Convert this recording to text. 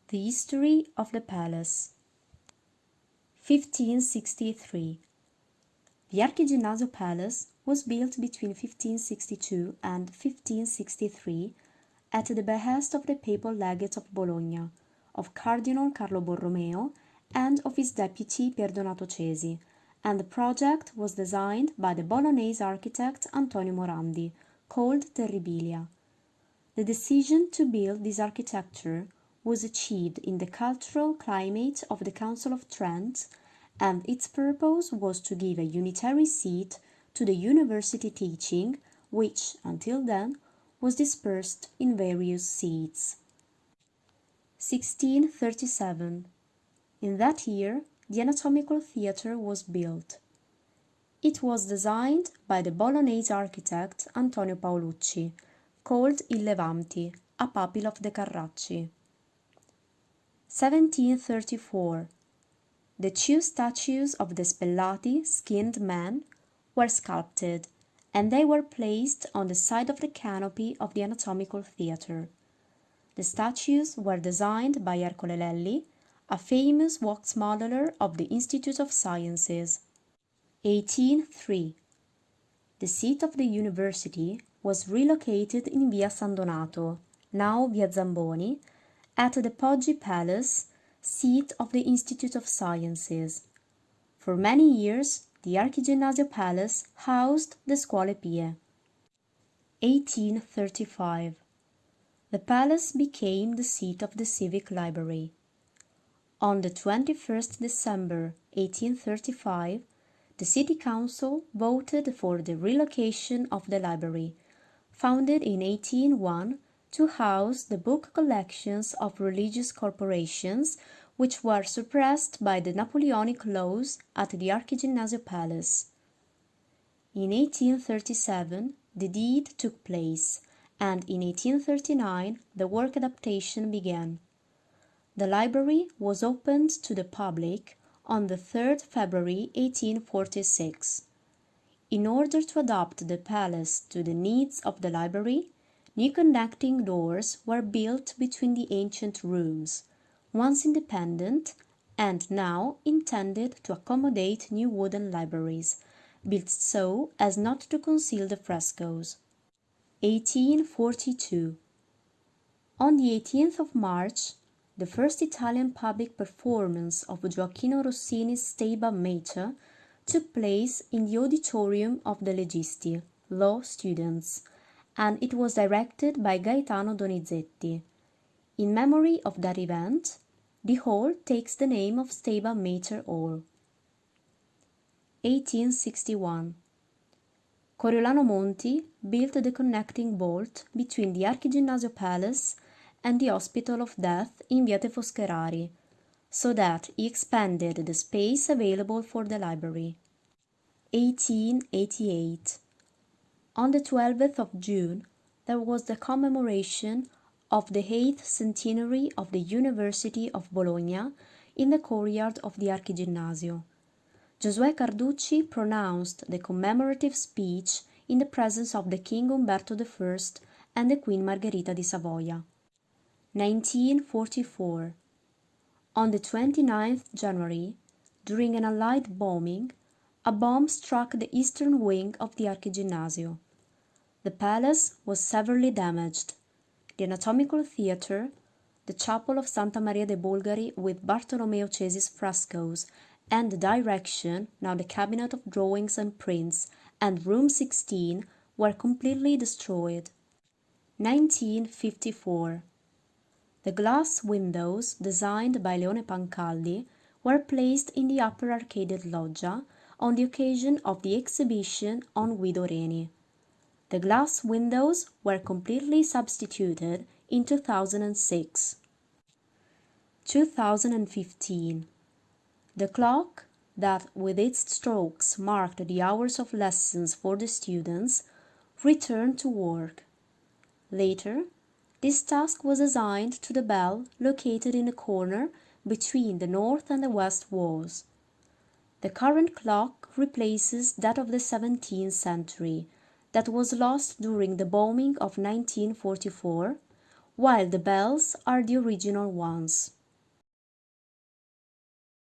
The history of the palace. 1563. The Archiginnasio Palace was built between 1562 and 1563 at the behest of the papal legate of Bologna, of Cardinal Carlo Borromeo, and of his deputy Pier Donato Cesi, and the project was designed by the Bolognese architect Antonio Morandi, called Terribilia. The decision to build this architecture was achieved in the cultural climate of the Council of Trent, and its purpose was to give a unitary seat to the university teaching, which, until then, was dispersed in various seats. 1637. In that year, the anatomical theatre was built. It was designed by the Bolognese architect Antonio Paolucci, called Il Levanti, a pupil of the Carracci. 1734. The 2 statues of the Spellati, skinned men, were sculpted, and they were placed on the side of the canopy of the anatomical theatre. The statues were designed by Ercole Lelli, a famous wax modeler of the Institute of Sciences. 1803. The seat of the university was relocated in Via San Donato, now Via Zamboni, at the Poggi Palace, seat of the Institute of Sciences. For many years, the Archiginnasio Palace housed the Scuole Pie. 1835. The palace became the seat of the Civic Library. On the 21st December 1835, the City Council voted for the relocation of the library, founded in 1801 to house the book collections of religious corporations which were suppressed by the Napoleonic laws at the Archiginnasio Palace. In 1837, the deed took place, and in 1839 the work adaptation began. The library was opened to the public on the 3rd February 1846. In order to adapt the palace to the needs of the library, new connecting doors were built between the ancient rooms, once independent and now intended to accommodate new wooden libraries, built so as not to conceal the frescoes. 1842. On the 18th of March, the first Italian public performance of Gioacchino Rossini's Stabat Mater took place in the auditorium of the Legisti, law students, and it was directed by Gaetano Donizetti. In memory of that event, the hall takes the name of Stabat Mater Hall. 1861. Coriolano Monti built the connecting vault between the Archiginnasio Palace and the Hospital of Death in Via Foscherari, so that he expanded the space available for the library. 1888. On the 12th of June, there was the commemoration of the 8th centenary of the University of Bologna in the courtyard of the Archiginnasio. Giosuè Carducci pronounced the commemorative speech in the presence of the King Umberto I and the Queen Margherita di Savoia. 1944. On the 29th January, during an Allied bombing, a bomb struck the eastern wing of the Archiginnasio. The palace was severely damaged. The anatomical theatre, the chapel of Santa Maria de' Bulgari with Bartolomeo Cesi's frescoes, and the direction, now the cabinet of drawings and prints, and room 16 were completely destroyed. 1954. The glass windows, designed by Leone Pancaldi, were placed in the upper arcaded loggia on the occasion of the exhibition on Guido Reni. The glass windows were completely substituted in 2006. 2015. The clock, that with its strokes marked the hours of lessons for the students, returned to work. Later, this task was assigned to the bell located in a corner between the north and the west walls. The current clock replaces that of the 17th century, that was lost during the bombing of 1944, while the bells are the original ones.